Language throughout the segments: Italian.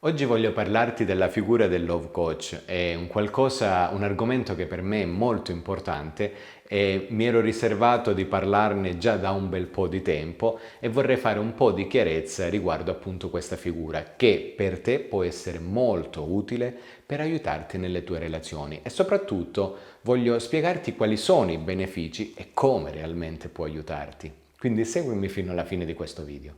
Oggi voglio parlarti della figura del love coach, è un argomento che per me è molto importante e mi ero riservato di parlarne già da un bel po' di tempo e vorrei fare un po' di chiarezza riguardo appunto questa figura che per te può essere molto utile per aiutarti nelle tue relazioni e soprattutto voglio spiegarti quali sono i benefici e come realmente può aiutarti. Quindi seguimi fino alla fine di questo video.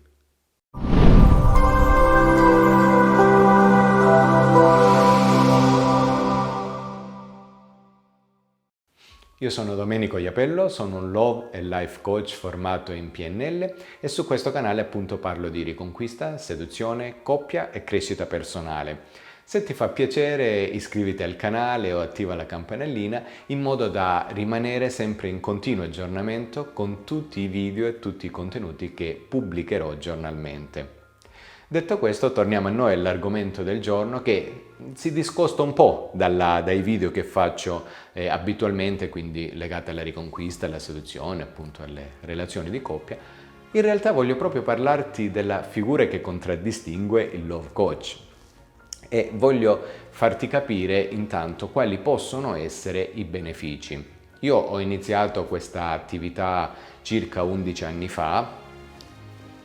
Io sono Domenico Iapello, sono un Love e Life Coach formato in PNL e su questo canale appunto parlo di riconquista, seduzione, coppia e crescita personale. Se ti fa piacere iscriviti al canale o attiva la campanellina in modo da rimanere sempre in continuo aggiornamento con tutti i video e tutti i contenuti che pubblicherò giornalmente. Detto questo, torniamo a noi all'argomento del giorno che si discosta un po' dai video che faccio abitualmente, quindi legati alla riconquista, alla seduzione, appunto alle relazioni di coppia. In realtà voglio proprio parlarti della figura che contraddistingue il love coach e voglio farti capire intanto quali possono essere i benefici. Io ho iniziato questa attività circa 11 anni fa.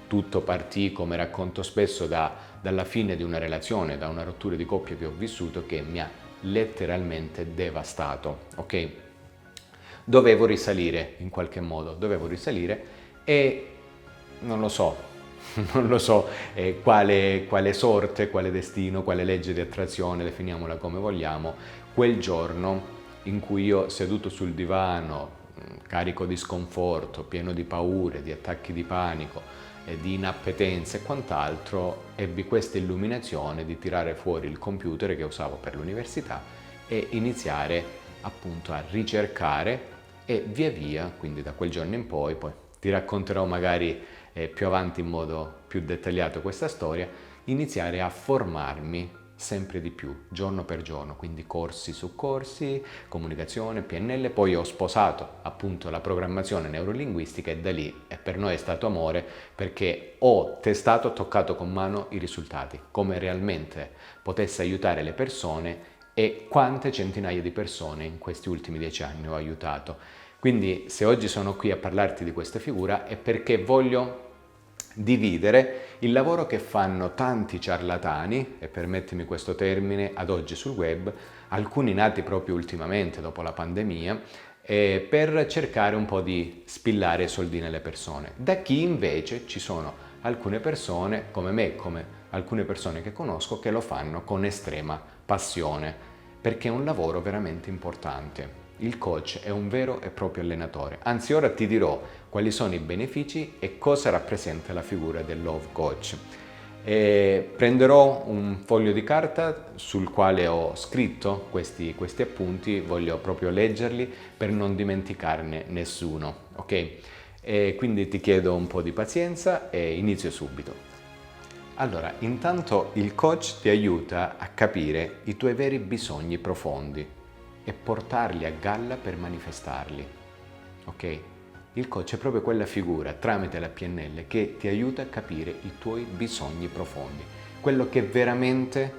Tutto partì, come racconto spesso, dalla fine di una relazione, da una rottura di coppia che ho vissuto che mi ha letteralmente devastato, ok? Dovevo risalire in qualche modo, e non lo so, non lo so quale sorte, quale destino, quale legge di attrazione, definiamola come vogliamo, quel giorno in cui io seduto sul divano, carico di sconforto, pieno di paure, di attacchi di panico, di inappetenza e quant'altro, ebbi questa illuminazione di tirare fuori il computer che usavo per l'università e iniziare appunto a ricercare e via via, quindi da quel giorno in poi ti racconterò magari più avanti in modo più dettagliato questa storia, iniziare a formarmi sempre di più, giorno per giorno, quindi corsi su corsi, comunicazione, PNL, poi ho sposato appunto la programmazione neurolinguistica e da lì per noi è stato amore perché ho testato, toccato con mano i risultati, come realmente potesse aiutare le persone e quante centinaia di persone in questi ultimi 10 anni ho aiutato. Quindi se oggi sono qui a parlarti di questa figura è perché voglio dividere il lavoro che fanno tanti ciarlatani, e permettimi questo termine, ad oggi sul web, alcuni nati proprio ultimamente dopo la pandemia, per cercare un po' di spillare soldi nelle persone. Da chi invece ci sono alcune persone come me, come alcune persone che conosco, che lo fanno con estrema passione, perché è un lavoro veramente importante. Il coach è un vero e proprio allenatore. Anzi, ora ti dirò quali sono i benefici e cosa rappresenta la figura del love coach. Prenderò un foglio di carta sul quale ho scritto questi appunti, voglio proprio leggerli per non dimenticarne nessuno, ok? Quindi ti chiedo un po' di pazienza e inizio subito. Allora, intanto il coach ti aiuta a capire i tuoi veri bisogni profondi e portarli a galla per manifestarli, ok? Il coach è proprio quella figura tramite la PNL che ti aiuta a capire i tuoi bisogni profondi, quello che veramente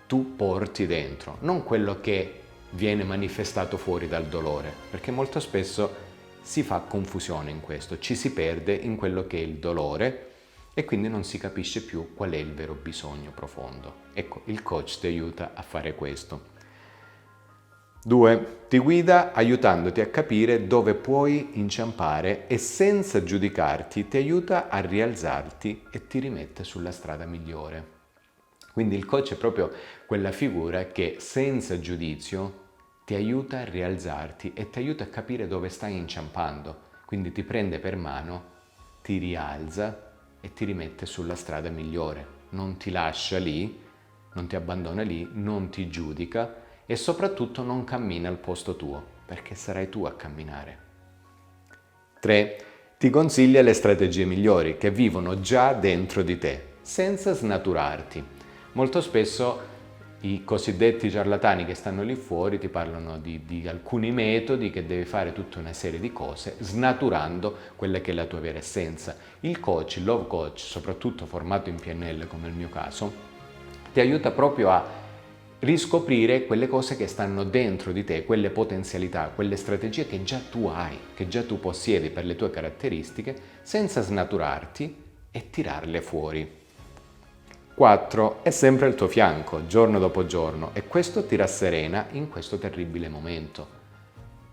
tu porti dentro, non quello che viene manifestato fuori dal dolore, perché molto spesso si fa confusione in questo, ci si perde in quello che è il dolore e quindi non si capisce più qual è il vero bisogno profondo. Ecco, il coach ti aiuta a fare questo. 2. Ti guida aiutandoti a capire dove puoi inciampare e senza giudicarti ti aiuta a rialzarti e ti rimette sulla strada migliore. Quindi il coach è proprio quella figura che senza giudizio ti aiuta a rialzarti e ti aiuta a capire dove stai inciampando. Quindi ti prende per mano, ti rialza e ti rimette sulla strada migliore. Non ti lascia lì, non ti abbandona lì, non ti giudica e soprattutto non cammina al posto tuo, perché sarai tu a camminare. 3. Ti consiglia le strategie migliori che vivono già dentro di te, senza snaturarti. Molto spesso i cosiddetti ciarlatani che stanno lì fuori ti parlano di alcuni metodi che devi fare tutta una serie di cose, snaturando quella che è la tua vera essenza. Il coach, il love coach, soprattutto formato in PNL come il mio caso, ti aiuta proprio a riscoprire quelle cose che stanno dentro di te, quelle potenzialità, quelle strategie che già tu hai, che già tu possiedi per le tue caratteristiche, senza snaturarti e tirarle fuori. 4. È sempre al tuo fianco, giorno dopo giorno, e questo ti rasserena in questo terribile momento.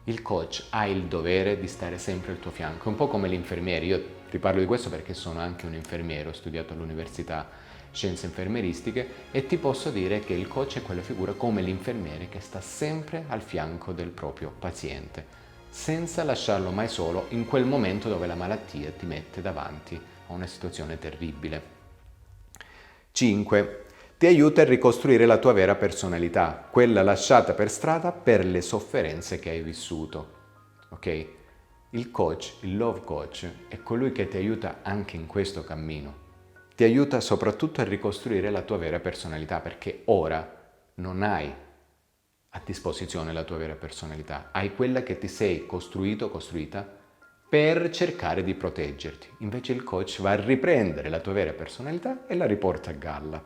Il coach ha il dovere di stare sempre al tuo fianco, un po' come l'infermiere. Io ti parlo di questo perché sono anche un infermiere, ho studiato all'università scienze infermieristiche e ti posso dire che il coach è quella figura come l'infermiere che sta sempre al fianco del proprio paziente, senza lasciarlo mai solo in quel momento dove la malattia ti mette davanti a una situazione terribile. 5. Ti aiuta a ricostruire la tua vera personalità, quella lasciata per strada per le sofferenze che hai vissuto. Ok? Il coach, il love coach, è colui che ti aiuta anche in questo cammino. Ti aiuta soprattutto a ricostruire la tua vera personalità, perché ora non hai a disposizione la tua vera personalità, hai quella che ti sei costruito, costruita per cercare di proteggerti. Invece il coach va a riprendere la tua vera personalità e la riporta a galla.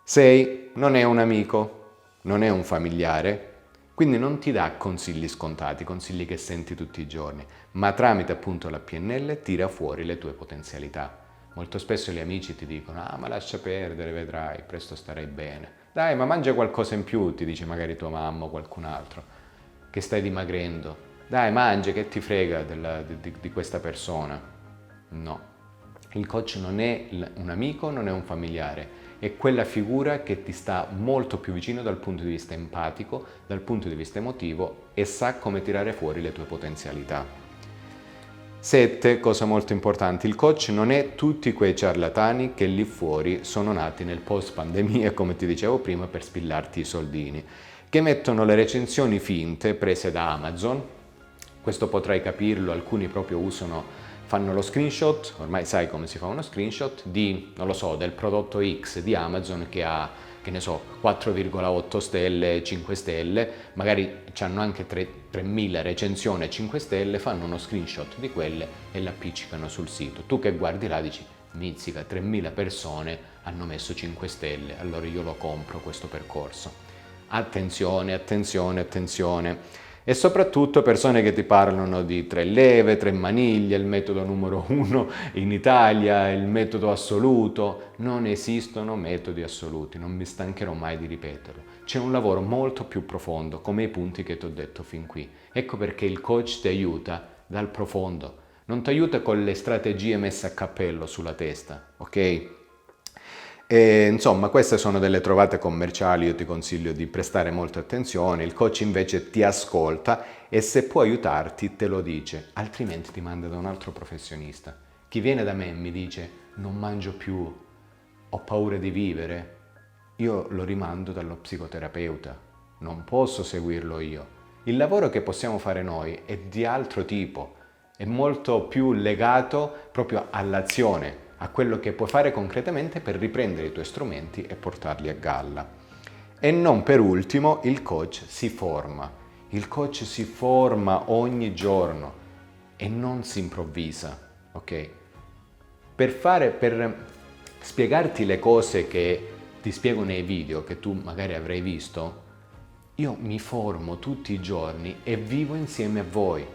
6. Non è un amico, non è un familiare, quindi non ti dà consigli scontati, consigli che senti tutti i giorni, ma tramite appunto la PNL tira fuori le tue potenzialità. Molto spesso gli amici ti dicono: ah, ma lascia perdere, vedrai, presto starai bene. Dai, ma mangia qualcosa in più, ti dice magari tua mamma o qualcun altro, che stai dimagrendo. Dai, mangia, che ti frega di questa persona. No, il coach non è un amico, non è un familiare, è quella figura che ti sta molto più vicino dal punto di vista empatico, dal punto di vista emotivo e sa come tirare fuori le tue potenzialità. 7. Cosa molto importante, il coach non è tutti quei ciarlatani che lì fuori sono nati nel post pandemia, come ti dicevo prima, per spillarti i soldini, che mettono le recensioni finte prese da Amazon. Questo potrai capirlo, alcuni proprio fanno lo screenshot, ormai sai come si fa uno screenshot, non lo so, del prodotto X di Amazon che ha, che ne so, 4,8 stelle, 5 stelle, magari hanno anche 3.000 recensioni a 5 stelle, fanno uno screenshot di quelle e l'appiccicano sul sito. Tu che guardi là dici: mizzica, 3.000 persone hanno messo 5 stelle, allora io lo compro questo percorso. Attenzione, attenzione, attenzione. E soprattutto persone che ti parlano di 3 leve, 3 maniglie, il metodo numero 1 in Italia, il metodo assoluto. Non esistono metodi assoluti, non mi stancherò mai di ripeterlo. C'è un lavoro molto più profondo, come i punti che ti ho detto fin qui. Ecco perché il coach ti aiuta dal profondo, non ti aiuta con le strategie messe a cappello sulla testa, ok? E, insomma, queste sono delle trovate commerciali, io ti consiglio di prestare molta attenzione, il coach invece ti ascolta e se può aiutarti te lo dice, altrimenti ti manda da un altro professionista. Chi viene da me e mi dice: non mangio più, ho paura di vivere, io lo rimando dallo psicoterapeuta, non posso seguirlo io. Il lavoro che possiamo fare noi è di altro tipo, è molto più legato proprio all'azione, a quello che puoi fare concretamente per riprendere i tuoi strumenti e portarli a galla. E non per ultimo, il coach si forma. Il coach si forma ogni giorno e non si improvvisa, ok? Per spiegarti le cose che ti spiego nei video che tu magari avrai visto, io mi formo tutti i giorni e vivo insieme a voi.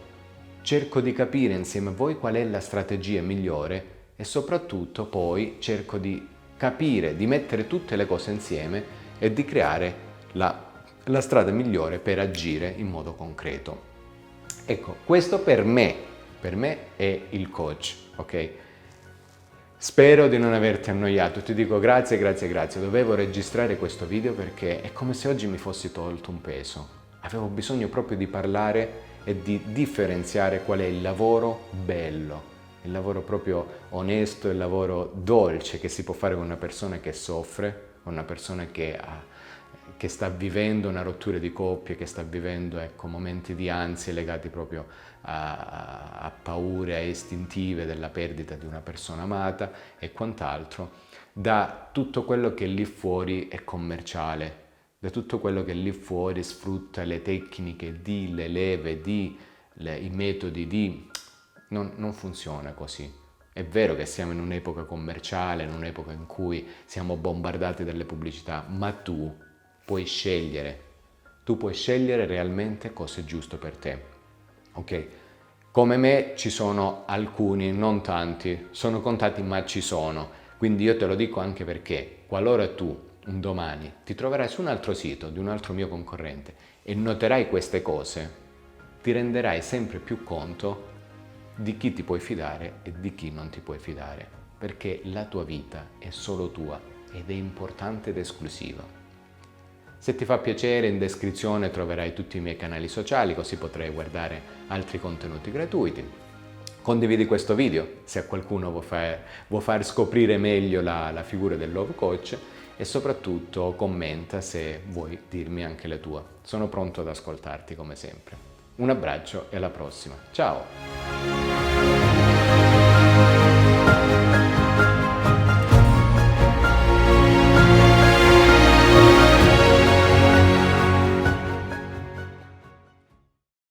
Cerco di capire insieme a voi qual è la strategia migliore e soprattutto poi cerco di capire, di mettere tutte le cose insieme e di creare la strada migliore per agire in modo concreto. Ecco, questo per me è il coach, ok? Spero di non averti annoiato, ti dico grazie, grazie, grazie. Dovevo registrare questo video perché è come se oggi mi fossi tolto un peso. Avevo bisogno proprio di parlare e di differenziare qual è il lavoro bello, il lavoro proprio onesto, il lavoro dolce che si può fare con una persona che soffre, con una persona che sta vivendo una rottura di coppie, che sta vivendo momenti di ansia legati proprio a paure istintive della perdita di una persona amata e quant'altro, da tutto quello che lì fuori è commerciale, da tutto quello che lì fuori sfrutta le tecniche le leve i metodi non funziona così. È vero che siamo in un'epoca commerciale, in un'epoca in cui siamo bombardati dalle pubblicità, ma tu puoi scegliere. Tu puoi scegliere realmente cosa è giusto per te. Ok? Come me ci sono alcuni, non tanti, sono contati ma ci sono. Quindi io te lo dico anche perché qualora tu un domani ti troverai su un altro sito di un altro mio concorrente e noterai queste cose, ti renderai sempre più conto di chi ti puoi fidare e di chi non ti puoi fidare, perché la tua vita è solo tua ed è importante ed esclusiva. Se ti fa piacere, in descrizione troverai tutti i miei canali sociali, così potrai guardare altri contenuti gratuiti. Condividi questo video se a qualcuno vuoi far scoprire meglio la figura del Love Coach e soprattutto commenta se vuoi dirmi anche la tua. Sono pronto ad ascoltarti come sempre. Un abbraccio e alla prossima. Ciao!